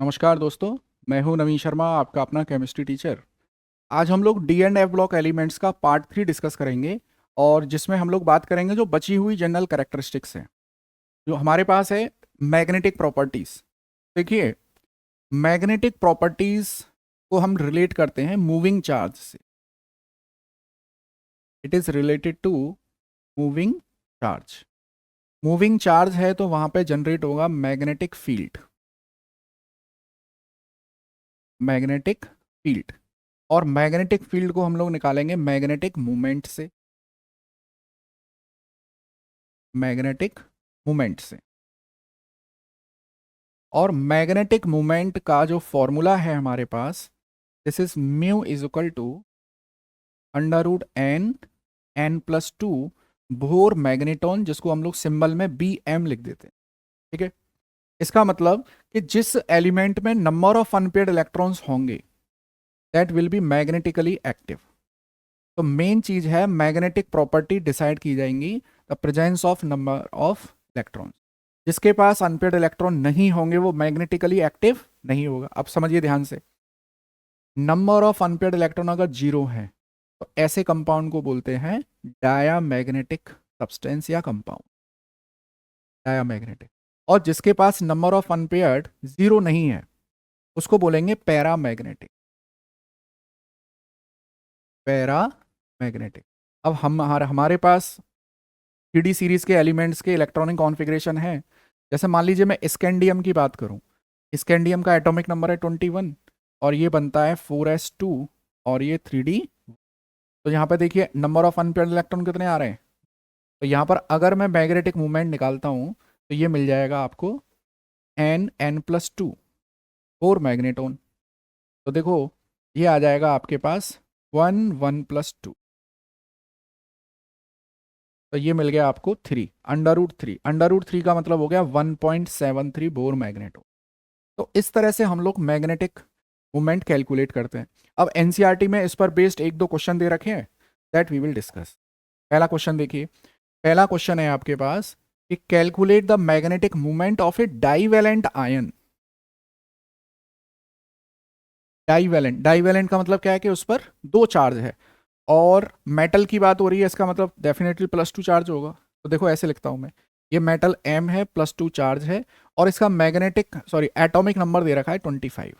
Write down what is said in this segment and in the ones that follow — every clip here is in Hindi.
नमस्कार दोस्तों। मैं हूं नवीन शर्मा, आपका अपना केमिस्ट्री टीचर। आज हम लोग D and F block elements का पार्ट 3 डिस्कस करेंगे, और जिसमें हम लोग बात करेंगे जो बची हुई जनरल कैरेक्टरिस्टिक्स हैं जो हमारे पास है। Magnetic properties. देखिए, मैग्नेटिक प्रॉपर्टीज को हम रिलेट करते हैं मूविंग चार्ज से। It is related to moving charge. Moving charge है तो वहां पे जनरेट होगा मैग्नेटिक फील्ड। Magnetic field. और मैग्नेटिक फील्ड को हम लोग निकालेंगे मैग्नेटिक मूवमेंट से। मैग्नेटिक मूवमेंट से। और मैग्नेटिक मूवमेंट का जो फॉर्मूला है हमारे पास, this is mu is equal to under root n n plus two bore magneton, जिसको हम लोग सिंबल में बी एम लिख देते हैं। ठीक है। इसका मतलब कि जिस एलिमेंट में नंबर ऑफ अनपेयर्ड इलेक्ट्रॉन्स होंगे that will be magnetically active. तो मेन चीज है, मैग्नेटिक प्रॉपर्टी डिसाइड की जाएंगी the presence of number of electrons. जिसके पास अनपेयर्ड इलेक्ट्रॉन नहीं होंगे वो मैग्नेटिकली एक्टिव नहीं होगा। अब समझिए ध्यान से, नंबर ऑफ अनपेयर्ड इलेक्ट्रॉन अगर जीरो है तो ऐसे कंपाउंड को बोलते हैं डायामैग्नेटिक सब्सटेंस या कंपाउंड। डायामैग्नेटिक। और जिसके पास नंबर ऑफ अनपेयर्ड जीरो नहीं है उसको बोलेंगे पैरामैग्नेटिक। पैरामैग्नेटिक। अब हम हमारे पास 3D सीरीज के एलिमेंट्स के इलेक्ट्रॉनिक कॉन्फ़िगरेशन है। जैसे मान लीजिए मैं स्कैंडियम की बात करूं। स्कैंडियम का एटॉमिक नंबर है 21, और ये बनता है 4s2, और ये 3D। तो यहाँ पे देखिए नंबर ऑफ अनपेयर्ड इलेक्ट्रॉन कितने आ रहे हैं। तो यहाँ पर अगर मैं मैग्नेटिक मूवमेंट निकालता हूँ तो ये मिल जाएगा आपको n+2 4 मैग्नेटोन। तो देखो ये आ जाएगा आपके पास 1 1+2। तो ये मिल गया आपको 3 अंडर रूट 3। अंडर रूट 3 का मतलब हो गया 1.73 बोर मैग्नेटो। तो इस तरह से हम लोग मैग्नेटिक मूवमेंट कैलकुलेट करते हैं। अब एनसीईआरटी में इस पर बेस्ड एक दो क्वेश्चन दे रखे हैं, दैट वी विल डिस्कस। पहला क्वेश्चन देखिए। पहला क्वेश्चन है आपके पास कि calculate the magnetic movement of A divalent ion. Divalent, divalent का मतलब क्या है कि उस पर दो चार्ज है, और मेटल की बात हो रही है, इसका मतलब डेफिनेटली +2 चार्ज होगा। तो देखो ऐसे लिखता हूं मैं, ये मेटल M है, +2 चार्ज है, और इसका मैग्नेटिक सॉरी एटॉमिक नंबर दे रखा है 25।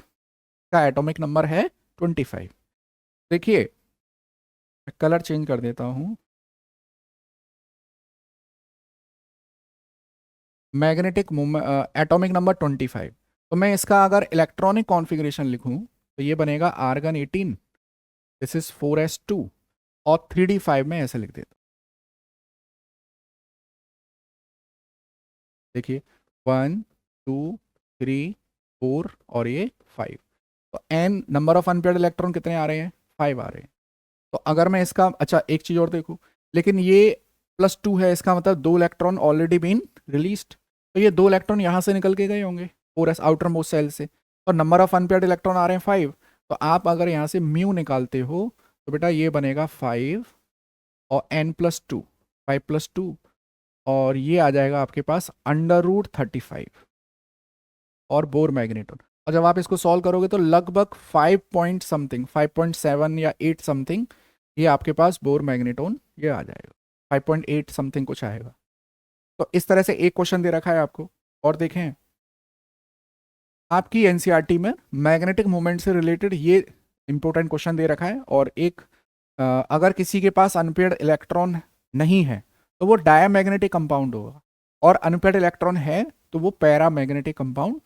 का एटॉमिक नंबर है 25। देखिए मैं कलर चेंज कर देता हूं। Magnetic atomic number 25। तो मैं इसका अगर इलेक्ट्रॉनिक कॉन्फ़िगरेशन लिखूं तो ये बनेगा आर्गन 18, दिस इज 4s2, और 3d5 में ऐसे लिख देता हूं। देखिए 1 2 3 4 और ये 5। तो n number of unpaired electron कितने आ रहे हैं, 5 आ रहे हैं। तो अगर मैं इसका अच्छा एक चीज और देखूं, लेकिन ये +2 है, इसका मतलब दो इलेक्ट्रॉन ऑलरेडी बीन रिलीज्ड। तो ये दो इलेक्ट्रॉन यहाँ से निकल के गए होंगे 4s आउटर मोस्ट सेल से, और नंबर ऑफ अनपेयर्ड इलेक्ट्रॉन आ रहे हैं 5। तो आप अगर यहाँ से म्यू निकालते हो तो बेटा ये बनेगा 5 और n+2, 5+2, और ये आ जाएगा आपके पास अंडर रूट 35 और बोर मैग्नेटॉन। और जब आप इसको सॉल्व करोगे तो लगभग 5 पॉइंट समथिंग, 5.7 या 8 समथिंग, ये आपके पास बोर मैग्नेटॉन ये आ जाएगा। 5.8 समथिंग कुछ आएगा। तो इस तरह से एक क्वेश्चन दे रखा है आपको। और देखें आपकी एनसीईआरटी में मैग्नेटिक मूवमेंट से रिलेटेड ये इंपॉर्टेंट क्वेश्चन दे रखा है। और एक अगर किसी के पास अनपेयर्ड इलेक्ट्रॉन नहीं है तो वो डायामैग्नेटिक कंपाउंड होगा, और अनपेयर्ड इलेक्ट्रॉन है तो वो पैरामैग्नेटिक कंपाउंड।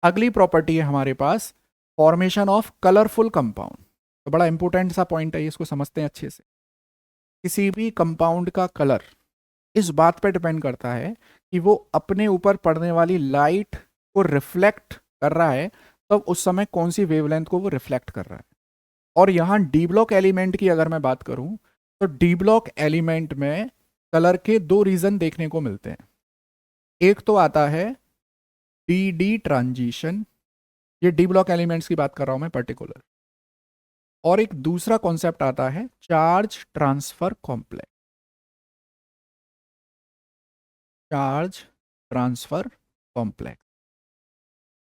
अगली प्रॉपर्टी है हमारे पास फॉर्मेशन ऑफ कलरफुल कंपाउंड। तो बड़ा इंपॉर्टेंट सा पॉइंट है, इसको समझते हैं अच्छे से। किसी भी कंपाउंड का कलर इस बात पर डिपेंड करता है कि वो अपने ऊपर पड़ने वाली लाइट को रिफ्लेक्ट कर रहा है, तब उस समय कौन सी वेवलेंथ को वो रिफ्लेक्ट कर रहा है। और यहाँ डी ब्लॉक एलिमेंट की अगर मैं बात करूं तो डी ब्लॉक एलिमेंट में कलर के दो रीजन देखने को मिलते हैं। एक तो आता है डी डी ट्रांजिशन, ये डी ब्लॉक एलिमेंट्स की बात कर रहा हूं मैं पर्टिकुलर। और एक दूसरा कॉन्सेप्ट आता है charge transfer complex. Charge transfer complex.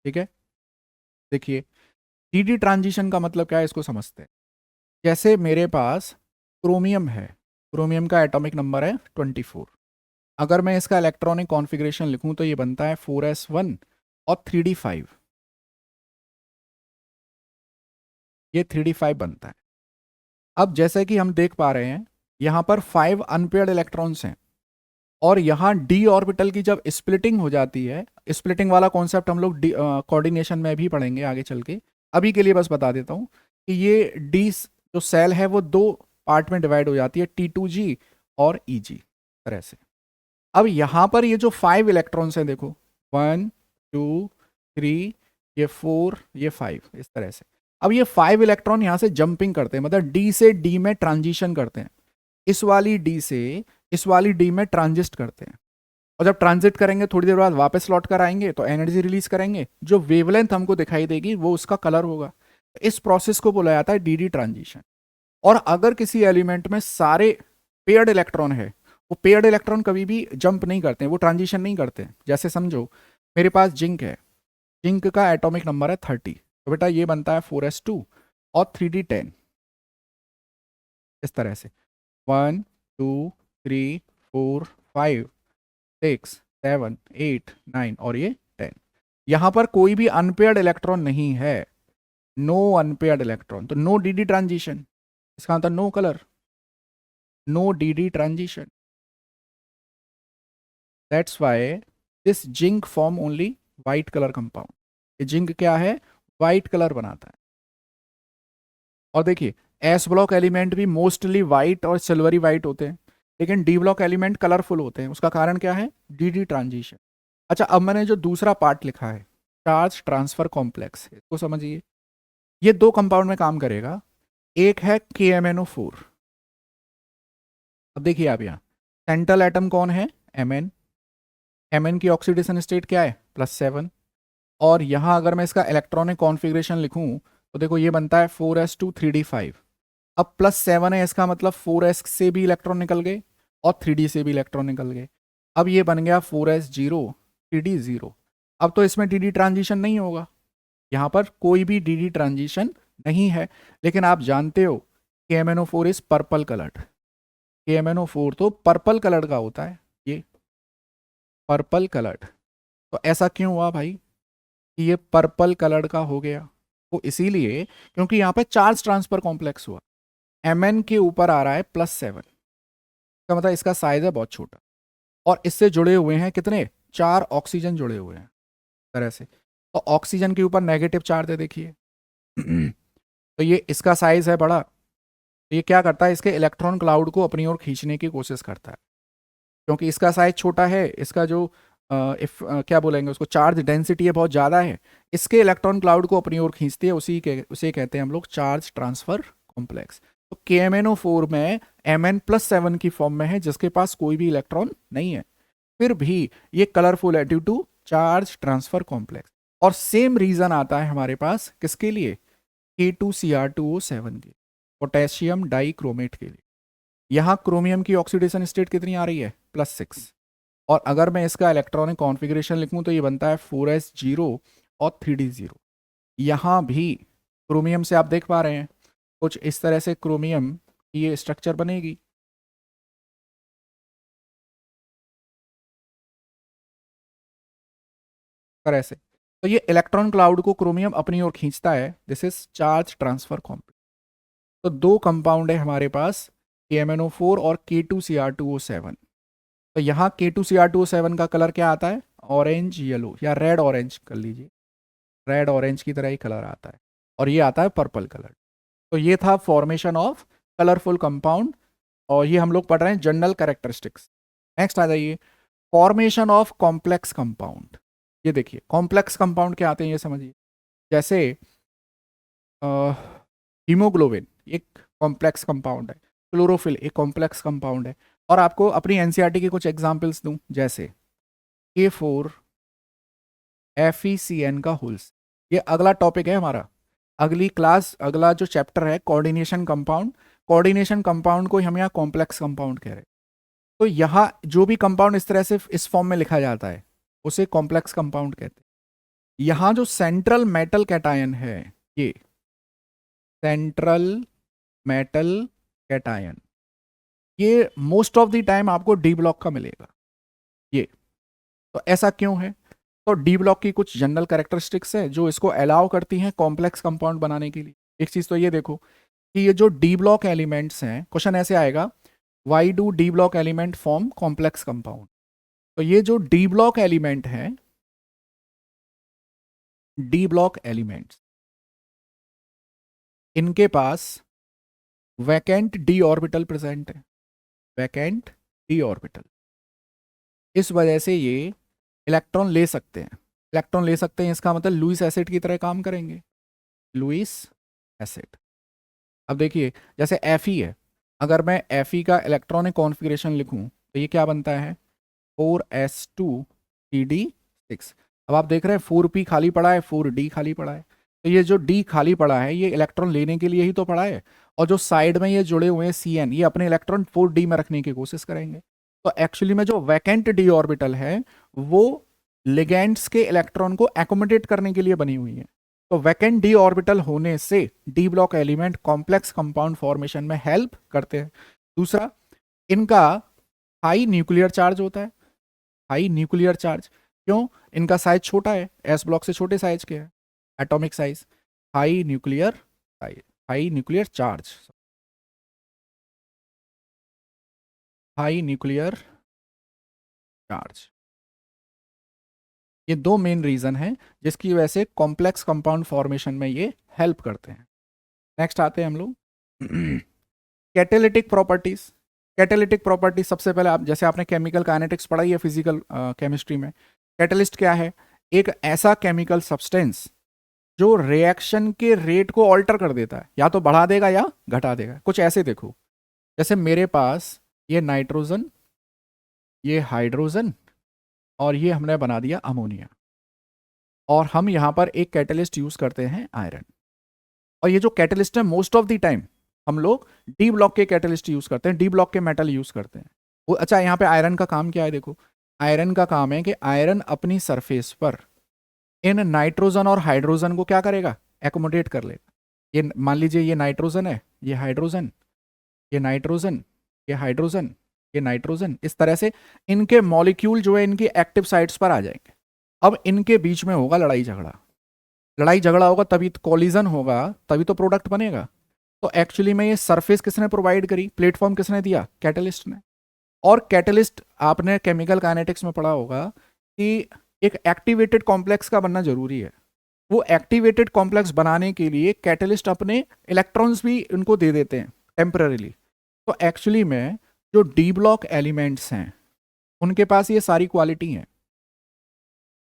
ठीक है, देखिए डी ट्रांजिशन का मतलब क्या है इसको समझते हैं। जैसे मेरे पास क्रोमियम है, क्रोमियम का एटॉमिक नंबर है 24। अगर मैं इसका इलेक्ट्रॉनिक कॉन्फ़िगरेशन लिखूं तो ये बनता है 4s1 और 3d5, ये 3d5 बनता है। अब जैसे कि हम देख पा रहे हैं यहाँ पर 5 अनपेयर्ड इलेक्ट्रॉन्स हैं, और यहाँ डी ऑर्बिटल की जब स्प्लिटिंग हो जाती है, स्प्लिटिंग वाला कॉन्सेप्ट हम लोग कोऑर्डिनेशन में भी पढ़ेंगे आगे चल के, अभी के लिए बस बता देता हूँ कि ये डी जो सेल है वो दो पार्ट में डिवाइड हो जाती है, T2G और EG तरह से। अब यहाँ पर ये जो 5 इलेक्ट्रॉन्स हैं देखो, 1 2 3, ये 4, ये 5, इस तरह से। अब ये 5 इलेक्ट्रॉन यहाँ से जंपिंग करते हैं, मतलब डी से डी में ट्रांजिशन करते हैं, इस वाली डी से इस वाली डी में ट्रांजिस्ट करते हैं, और जब ट्रांजिट करेंगे थोड़ी देर बाद वापस लौट कर आएंगे तो एनर्जी रिलीज करेंगे, जो वेवलेंथ हमको दिखाई देगी वो उसका कलर होगा। इस प्रोसेस को बोला जाता है डी ट्रांजिशन। और अगर किसी एलिमेंट में सारे पेयर्ड इलेक्ट्रॉन है, वो पेयर्ड इलेक्ट्रॉन कभी भी जंप नहीं करते हैं, वो ट्रांजिशन नहीं करते हैं। जैसे समझो मेरे पास जिंक है, जिंक का एटॉमिक नंबर है 30, तो बेटा ये बनता है 4s2 और 3d10, इस तरह से 1 2 3 4 5 6 7 8 9 और ये 10। यहां पर कोई भी अनपेयर्ड इलेक्ट्रॉन नहीं है, नो अनपेयर्ड इलेक्ट्रॉन, तो नो डी ट्रांजिशन, इसका मतलब no colour, no d transition. That's why this zinc form only white colour compound. ये जिंक क्या है, वाइट कलर बनाता है। और देखिए एस ब्लॉक एलिमेंट भी मोस्टली वाइट और सिल्वरी वाइट होते हैं, लेकिन डी ब्लॉक एलिमेंट कलरफुल होते हैं। उसका कारण क्या है, डी ट्रांजिशन। अच्छा, अब मैंने जो दूसरा पार्ट लिखा है चार्ज ट्रांसफर कॉम्प्लेक्स, इसको समझिए। ये दो कंपाउंड में काम करेगा, एक है KMnO4। अब देखिए आप यहाँ सेंट्रल एटम कौन है, Mn, Mn की ऑक्सीडेशन स्टेट क्या है, +7। और यहाँ अगर मैं इसका इलेक्ट्रॉनिक कॉन्फ़िगरेशन लिखूँ तो देखो ये बनता है 4s2 3d5। अब +7 है, इसका मतलब 4s से भी इलेक्ट्रॉन निकल गए और 3d से भी इलेक्ट्रॉन निकल गए। अब ये बन गया 4s0 3d0। अब तो इसमें डी ट्रांजिशन नहीं होगा, यहाँ पर कोई भी डी ट्रांजिशन नहीं है। लेकिन आप जानते हो KMnO4 is purple coloured, KMnO4 तो पर्पल कलर्ड का होता है, ये पर्पल कलर्ड। तो ऐसा क्यों हुआ भाई कि ये पर्पल कलर्ड का हो गया, वो इसीलिए क्योंकि यहाँ पे चार्ज ट्रांसफर कॉम्प्लेक्स हुआ। Mn के ऊपर आ रहा है +7, इसका मतलब इसका साइज है बहुत छोटा, और इससे जुड़े हुए हैं कितने, 4 ऑक्सीजन जुड़े हुए हैं तरह से। तो ऑक्सीजन के ऊपर नेगेटिव चार्ज है देखिए तो ये इसका साइज है बड़ा, तो ये क्या करता है, इसके इलेक्ट्रॉन क्लाउड को अपनी ओर खींचने की कोशिश करता है। क्योंकि इसका साइज छोटा है, इसका जो क्या बोलेंगे उसको, चार्ज डेंसिटी है बहुत ज़्यादा है, इसके इलेक्ट्रॉन क्लाउड को अपनी ओर खींचती है, उसे कहते हैं हम लोग चार्ज ट्रांसफर कॉम्प्लेक्स। तो KMnO4 में Mn+7 की फॉर्म में है, जिसके पास कोई भी इलेक्ट्रॉन नहीं है, फिर भी ये कलरफुल है due to charge transfer complex. और सेम रीजन आता है हमारे पास किसके लिए, K2Cr2O7 के, पोटेशियम डाइक्रोमेट के लिए। यहाँ क्रोमियम की ऑक्सीडेशन स्टेट कितनी आ रही है, +6। और अगर मैं इसका इलेक्ट्रॉनिक कॉन्फ़िगरेशन लिखूं तो ये बनता है 4s0 और 3d0। यहाँ भी क्रोमियम से आप देख पा रहे हैं कुछ इस तरह से क्रोमियम की ये स्ट्रक्चर बनेगी। तरह से तो ये इलेक्ट्रॉन क्लाउड को क्रोमियम अपनी ओर खींचता है, this is charge transfer complex. तो दो कंपाउंड है हमारे पास, KMnO4 और K2Cr2O7। तो यहाँ K2Cr2O7 का कलर क्या आता है, ऑरेंज येलो या रेड ऑरेंज कर लीजिए, रेड ऑरेंज की तरह ही कलर आता है, और ये आता है पर्पल कलर। तो ये था फॉर्मेशन ऑफ कलरफुल कंपाउंड, और ये हम लोग पढ़ रहे हैं जनरल कैरेक्टरिस्टिक्स। नेक्स्ट आ जाइए, फॉर्मेशन ऑफ कॉम्प्लेक्स कंपाउंड। ये देखिए कॉम्प्लेक्स कंपाउंड क्या आते हैं ये समझिए। जैसे हीमोग्लोबिन एक कॉम्प्लेक्स कंपाउंड है, क्लोरोफिल एक कॉम्प्लेक्स कंपाउंड है। और आपको अपनी एनसीईआरटी के कुछ एग्जांपल्स दूं, जैसे K4 FeCN का होल्स, ये अगला टॉपिक है हमारा, अगली क्लास, अगला जो चैप्टर है कोऑर्डिनेशन कंपाउंड। कोऑर्डिनेशन कंपाउंड को हम यहाँ कॉम्प्लेक्स कंपाउंड कह रहे हैं। तो यहाँ जो भी कंपाउंड इस तरह से इस फॉर्म में लिखा जाता है उसे कॉम्प्लेक्स कंपाउंड कहते हैं। यहां जो सेंट्रल मेटल कैटायन है, ये सेंट्रल मेटल कैटायन, ये मोस्ट ऑफ द टाइम आपको डी ब्लॉक का मिलेगा। ये तो ऐसा क्यों है? तो डी ब्लॉक की कुछ जनरल कैरेक्टरिस्टिक्स है जो इसको अलाउ करती हैं कॉम्प्लेक्स कंपाउंड बनाने के लिए। एक चीज तो ये देखो कि ये जो डी ब्लॉक एलिमेंट्स हैं, क्वेश्चन ऐसे आएगा, why do D block element form complex compound. तो ये जो डी ब्लॉक एलिमेंट है, डी ब्लॉक एलिमेंट्स, इनके पास वैकेंट डी ऑर्बिटल प्रेजेंट है, वैकेंट डी ऑर्बिटल। इस वजह से ये इलेक्ट्रॉन ले सकते हैं। इलेक्ट्रॉन ले सकते हैं, इसका मतलब लुईस एसिड की तरह काम करेंगे, लुईस एसिड। अब देखिए, जैसे Fe है, अगर मैं Fe का इलेक्ट्रॉनिक कॉन्फ़िगरेशन लिखूं तो ये क्या बनता है, 4s2 3d6। अब आप देख रहे हैं 4p खाली पड़ा है, 4d खाली पड़ा है। तो ये जो d खाली पड़ा है ये इलेक्ट्रॉन लेने के लिए ही तो पड़ा है, और जो साइड में ये जुड़े हुए हैं Cn, ये अपने इलेक्ट्रॉन 4d में रखने की कोशिश करेंगे। तो एक्चुअली में जो वैकेंट डी ऑर्बिटल है वो लिगेंड्स के इलेक्ट्रॉन को एकोमोडेट करने के लिए बनी हुई है। तो वैकेंट डी ऑर्बिटल होने से D block element complex compound formation में हेल्प करते हैं। दूसरा, इनका हाई न्यूक्लियर चार्ज होता है, हाई न्यूक्लियर चार्ज। क्यों? इनका साइज छोटा है, एस ब्लॉक से छोटे साइज के है, atomic size, high nuclear size, high nuclear charge, high nuclear charge. ये दो मेन रीजन है जिसकी वजह से कॉम्प्लेक्स कंपाउंड फॉर्मेशन में ये हेल्प करते हैं। नेक्स्ट आते हैं हम लोग कैटेलिटिक प्रॉपर्टीज। कैटेलिटिक प्रॉपर्टीज सबसे पहले, आप जैसे आपने केमिकल काइनेटिक्स पढ़ाई है फिजिकल केमिस्ट्री में, कैटलिस्ट क्या है, एक ऐसा केमिकल सब्सटेंस जो रिएक्शन के रेट को ऑल्टर कर देता है, या तो बढ़ा देगा या घटा देगा। कुछ ऐसे देखो, जैसे मेरे पास ये नाइट्रोजन, ये हाइड्रोजन, और ये हमने बना दिया अमोनिया, और हम यहाँ पर एक कैटलिस्ट यूज करते हैं आयरन। और ये जो कैटलिस्ट है मोस्ट ऑफ द टाइम हम लोग डी ब्लॉक के कैटलिस्ट यूज करते हैं, डी ब्लॉक के मेटल यूज करते हैं। वो अच्छा, यहाँ पे आयरन का काम क्या है देखो, आयरन का काम है कि आयरन अपनी सरफेस पर इन नाइट्रोजन और हाइड्रोजन को क्या करेगा, एकोमोडेट कर लेगा। ये मान लीजिए ये नाइट्रोजन है, ये हाइड्रोजन, ये नाइट्रोजन, ये हाइड्रोजन, ये नाइट्रोजन, इस तरह से इनके मॉलिक्यूल जो है इनकी एक्टिव साइट्स पर आ जाएंगे। अब इनके बीच में होगा लड़ाई झगड़ा, लड़ाई झगड़ा होगा तभी तो कॉलिजन होगा, तभी तो प्रोडक्ट बनेगा। तो एक्चुअली में ये सरफेस किसने प्रोवाइड करी, प्लेटफॉर्म किसने दिया, कैटलिस्ट ने। और कैटलिस्ट आपने केमिकल काइनेटिक्स में पढ़ा होगा कि एक एक्टिवेटेड कॉम्प्लेक्स का बनना जरूरी है। वो एक्टिवेटेड कॉम्प्लेक्स बनाने के लिए कैटलिस्ट अपने इलेक्ट्रॉन्स भी उनको दे देते हैं टेम्पररीली। तो एक्चुअली में जो डी ब्लॉक एलिमेंट्स हैं उनके पास ये सारी क्वालिटी हैं।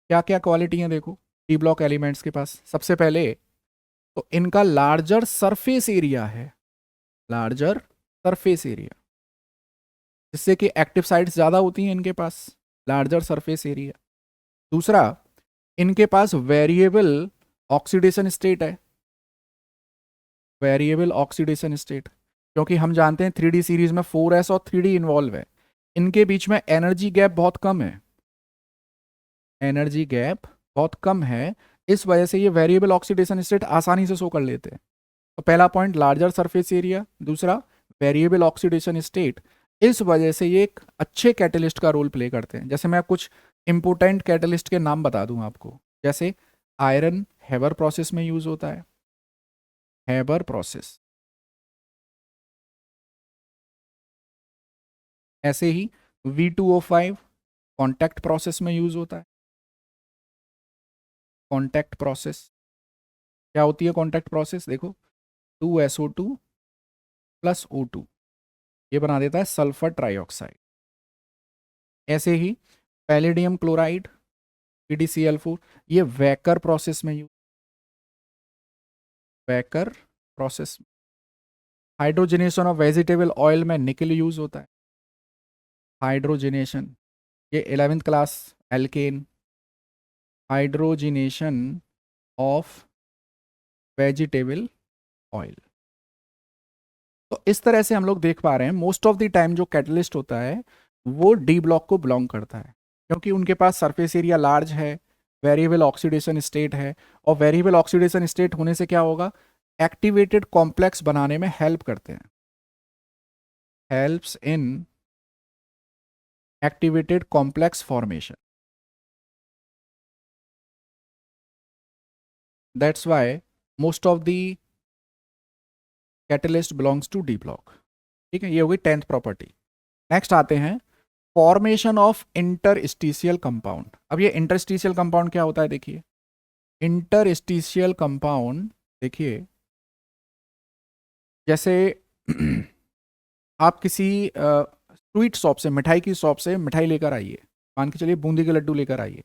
क्या क्या क्वालिटी हैं देखो डी ब्लॉक एलिमेंट्स के पास। सबसे पहले तो इनका लार्जर सरफेस एरिया है, लार्जर सरफेस एरिया, जिससे कि एक्टिव साइट्स ज़्यादा होती हैं इनके पास, लार्जर सरफेस एरिया। दूसरा, इनके पास वेरिएबल ऑक्सीडेशन स्टेट है, वेरिएबल ऑक्सीडेशन स्टेट, क्योंकि हम जानते हैं 3D सीरीज में 4s और 3D इन्वॉल्व है। इनके बीच में एनर्जी गैप बहुत कम है, एनर्जी गैप बहुत कम है, इस वजह से ये वेरिएबल ऑक्सीडेशन स्टेट आसानी से शो कर लेते हैं। तो पहला पॉइंट लार्जर सरफेस एरिया, दूसरा वेरिएबल ऑक्सीडेशन स्टेट। इस वजह से ये एक अच्छे कैटलिस्ट का रोल प्ले करते हैं। जैसे मैं कुछ इंपोर्टेंट कैटलिस्ट के नाम बता दूं आपको, जैसे आयरन हेबर प्रोसेस में यूज होता है, हेबर प्रोसेस। ऐसे ही V2O5 कॉन्टैक्ट प्रोसेस में यूज होता है, कॉन्टैक्ट प्रोसेस। क्या होती है कॉन्टैक्ट प्रोसेस, देखो 2SO2 प्लस O2 ये बना देता है सल्फर ट्राइऑक्साइड। ऐसे ही पैलेडियम क्लोराइड PDCl4 ये वैकर प्रोसेस में use, Wacker process. Hydrogenation of vegetable oil में निकल यूज होता है, हाइड्रोजनेशन, ये 11th class alkene, hydrogenation of vegetable oil. तो इस तरह से हम लोग देख पा रहे हैं मोस्ट ऑफ द टाइम जो कैटलिस्ट होता है वो डी ब्लॉक को बिलोंग करता है, क्योंकि उनके पास सरफेस एरिया लार्ज है, वेरिएबल ऑक्सीडेशन स्टेट है, और वेरिएबल ऑक्सीडेशन स्टेट होने से क्या होगा, एक्टिवेटेड कॉम्प्लेक्स बनाने में हेल्प करते हैं, helps in activated complex formation. That's why most of the catalyst belongs to d block. ठीक है, ये हो गई 10th प्रॉपर्टी। नेक्स्ट आते हैं फॉर्मेशन ऑफ इंटरस्टिशियल कंपाउंड। अब ये इंटरस्टिशियल कंपाउंड क्या होता है, देखिए इंटरस्टिशियल कंपाउंड, देखिए जैसे आप किसी स्वीट शॉप से, मिठाई की शॉप से मिठाई लेकर आइए, मान के चलिए बूंदी के लड्डू लेकर आइए,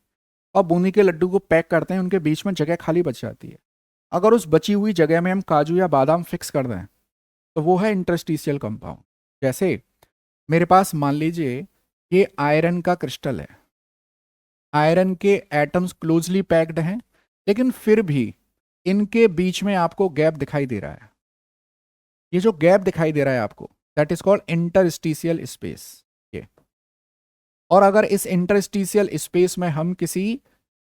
और बूंदी के लड्डू को पैक करते हैं, उनके बीच में जगह खाली बच जाती है। अगर उस बची हुई जगह में हम काजू या बादाम फिक्स कर दें तो वो है इंटरस्टिशियल कंपाउंड। जैसे मेरे पास मान लीजिए ये आयरन का क्रिस्टल है, आयरन के एटम्स क्लोजली पैक्ड हैं, लेकिन फिर भी इनके बीच में आपको गैप दिखाई दे रहा है। ये जो गैप दिखाई दे रहा है आपको, that is called interstitial space. ये, और अगर इस इंटरस्टिशियल स्पेस में हम किसी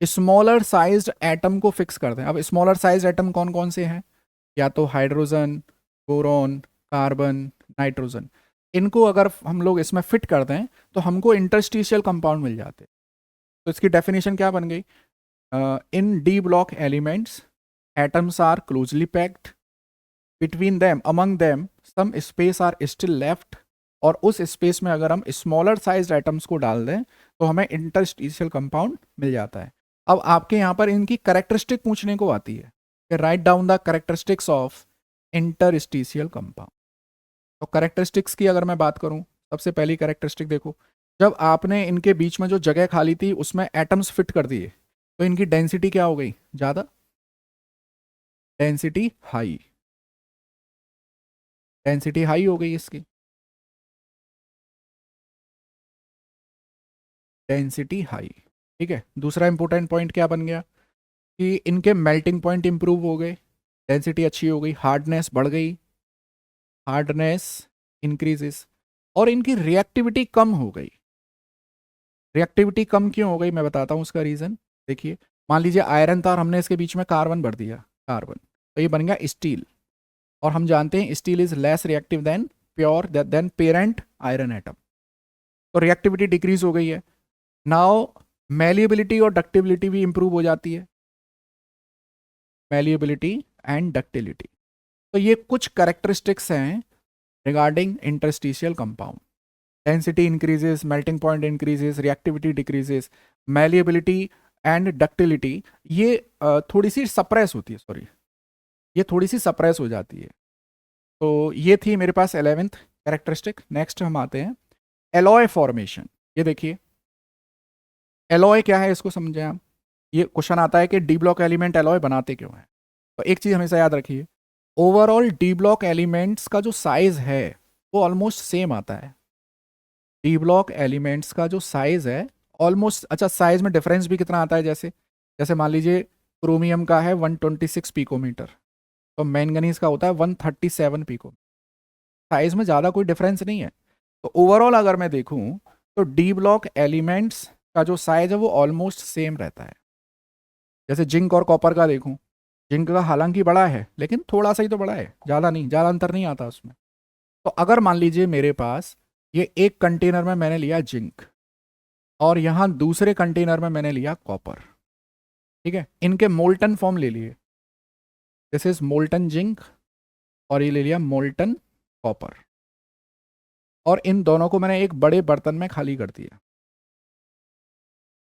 स्मॉलर साइज्ड एटम को फिक्स कर दें, अब स्मॉलर साइज्ड एटम कौन कौन से हैं, या तो हाइड्रोजन, बोरॉन, कार्बन, नाइट्रोजन, इनको अगर हम लोग इसमें फिट कर दें तो हमको इंटरस्टिशियल कंपाउंड मिल जाते हैं। तो इसकी डेफिनेशन क्या बन गई, in d block elements atoms are closely packed, between them among them some space are still left, और उस स्पेस में अगर हम स्मॉलर साइज एटम्स को डाल दें तो हमें इंटरस्टिशियल कंपाउंड मिल जाता है। अब आपके यहाँ पर इनकी करेक्टरिस्टिक पूछने को आती है कि write down the characteristics of interstitial compound. तो करेक्टरिस्टिक्स की अगर मैं बात करूं, सबसे पहली करेक्टरिस्टिक देखो, जब आपने इनके बीच में जो जगह खाली थी उसमें एटम्स फिट कर दिए तो इनकी डेंसिटी क्या हो गई, ज़्यादा, डेंसिटी हाई, डेंसिटी हाई हो गई इसकी, डेंसिटी हाई। ठीक है, दूसरा इंपॉर्टेंट पॉइंट क्या बन गया कि इनके मेल्टिंग पॉइंट इंप्रूव हो गए, डेंसिटी अच्छी हो गई, हार्डनेस बढ़ गई, हार्डनेस इंक्रीजेस, और इनकी रिएक्टिविटी कम हो गई। रिएक्टिविटी कम क्यों हो गई, मैं बताता हूँ उसका रीज़न। देखिए, मान लीजिए आयरन था और हमने इसके बीच में कार्बन भर दिया, कार्बन, तो ये बन गया स्टील, और हम जानते हैं steel is less reactive than pure than parent iron atom, तो रिएक्टिविटी डिक्रीज हो गई है। नाउ मैलिएबिलिटी और डक्टिबिलिटी भी इंप्रूव हो जाती है, मैलिएबिलिटी एंड डक्टिलिटी। तो ये कुछ करेक्टरिस्टिक्स हैं regarding interstitial compound. Density increases, melting point increases, reactivity decreases, malleability and ductility ये थोड़ी सी सप्रेस होती है, सॉरी, ये थोड़ी सी सप्रेस हो जाती है। तो ये थी मेरे पास 11th कैरेक्टरिस्टिक। नेक्स्ट हम आते हैं एलॉय फॉर्मेशन। ये देखिए एलॉय क्या है, इसको समझें आप। ये क्वेश्चन आता है कि डी ब्लॉक एलिमेंट एलॉय बनाते क्यों हैं। तो एक चीज़ हमेशा याद रखिए, ओवरऑल डी ब्लॉक एलिमेंट्स का जो साइज है वो ऑलमोस्ट सेम आता है। डी ब्लॉक एलिमेंट्स का जो साइज है ऑलमोस्ट, अच्छा साइज में डिफरेंस भी कितना आता है, जैसे जैसे मान लीजिए क्रोमियम का है 126 पिकोमीटर, तो मैंगनीज का होता है 137 पिको, साइज में ज़्यादा कोई डिफरेंस नहीं है। तो ओवरऑल अगर मैं देखूं तो डी ब्लॉक एलिमेंट्स का जो साइज है वो ऑलमोस्ट सेम रहता है। जैसे जिंक और कॉपर का देखूं, जिंक का हालांकि बड़ा है लेकिन थोड़ा सा ही तो बड़ा है, ज़्यादा नहीं, ज़्यादा अंतर नहीं आता उसमें। तो अगर मान लीजिए मेरे पास ये एक कंटेनर में मैंने लिया जिंक और यहाँ दूसरे कंटेनर में मैंने लिया कॉपर, ठीक है, इनके मोल्टन फॉर्म ले लिए, दिस इज मोल्टन जिंक और ये ले लिया मोल्टन कॉपर, और इन दोनों को मैंने एक बड़े बर्तन में खाली कर दिया।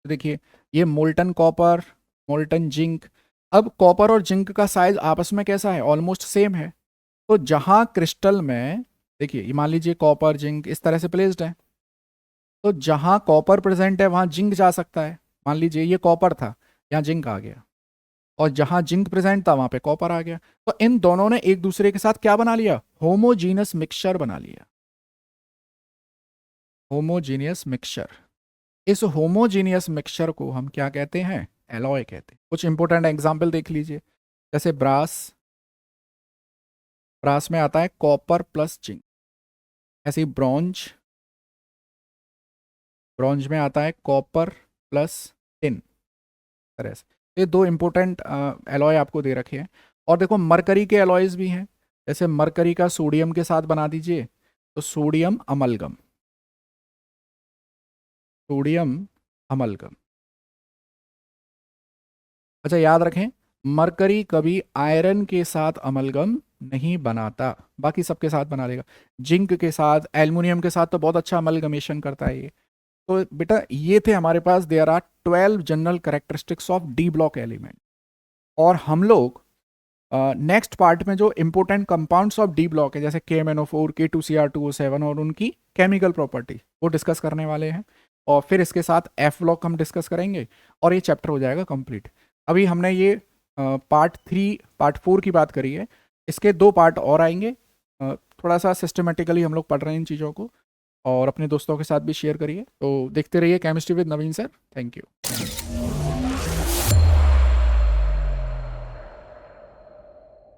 तो देखिए ये मोल्टन कॉपर, मोल्टन जिंक, अब कॉपर और जिंक का साइज आपस में कैसा है, ऑलमोस्ट सेम है। तो जहां क्रिस्टल में, देखिए ये मान लीजिए कॉपर जिंक इस तरह से प्लेस्ड है, तो जहां कॉपर प्रेजेंट है वहां जिंक जा सकता है। मान लीजिए ये कॉपर था, यहाँ जिंक आ गया, और जहां जिंक प्रेजेंट था वहां पे कॉपर आ गया, तो इन दोनों ने एक दूसरे के साथ क्या बना लिया, होमोजीनियस मिक्सचर बना लिया, होमोजीनियस मिक्सचर। इस होमोजीनियस मिक्सचर को हम क्या कहते हैं, एलॉय कहते हैं। कुछ इंपॉर्टेंट एग्जांपल देख लीजिए, जैसे ब्रास, ब्रास में आता है कॉपर प्लस जिंक, ऐसे ही ब्रॉन्ज, ब्रॉन्ज में आता है कॉपर प्लस टिन, तरह से। ये दो इम्पोर्टेंट एलॉय आपको दे रखे हैं। और देखो मरकरी के एलॉयज भी हैं, जैसे मरकरी का सोडियम के साथ बना दीजिए तो सोडियम अमलगम, सोडियम अमलगम। अच्छा याद रखें, मरकरी कभी आयरन के साथ अमलगम नहीं बनाता, बाकी सबके साथ बना लेगा। जिंक के साथ, एल्युमिनियम के साथ तो बहुत अच्छा अमलगमेशन करता है ये। तो बेटा ये थे हमारे पास, there are 12 general characteristics of d block element. और हम लोग नेक्स्ट पार्ट में जो important compounds of d block है, जैसे KMnO4, K2Cr2O7 और उनकी केमिकल प्रॉपर्टी, वो डिस्कस करने वाले हैं। और फिर इसके साथ F ब्लॉक हम डिस्कस करेंगे और ये चैप्टर हो जाएगा कंप्लीट। अभी हमने ये पार्ट 4 की बात करी है, इसके 2 पार्ट और आएंगे। थोड़ा सा सिस्टमेटिकली हम लोग पढ़ रहे हैं इन चीज़ों को, और अपने दोस्तों के साथ भी शेयर करिए। तो देखते रहिए chemistry with Naveen sir. Thank you.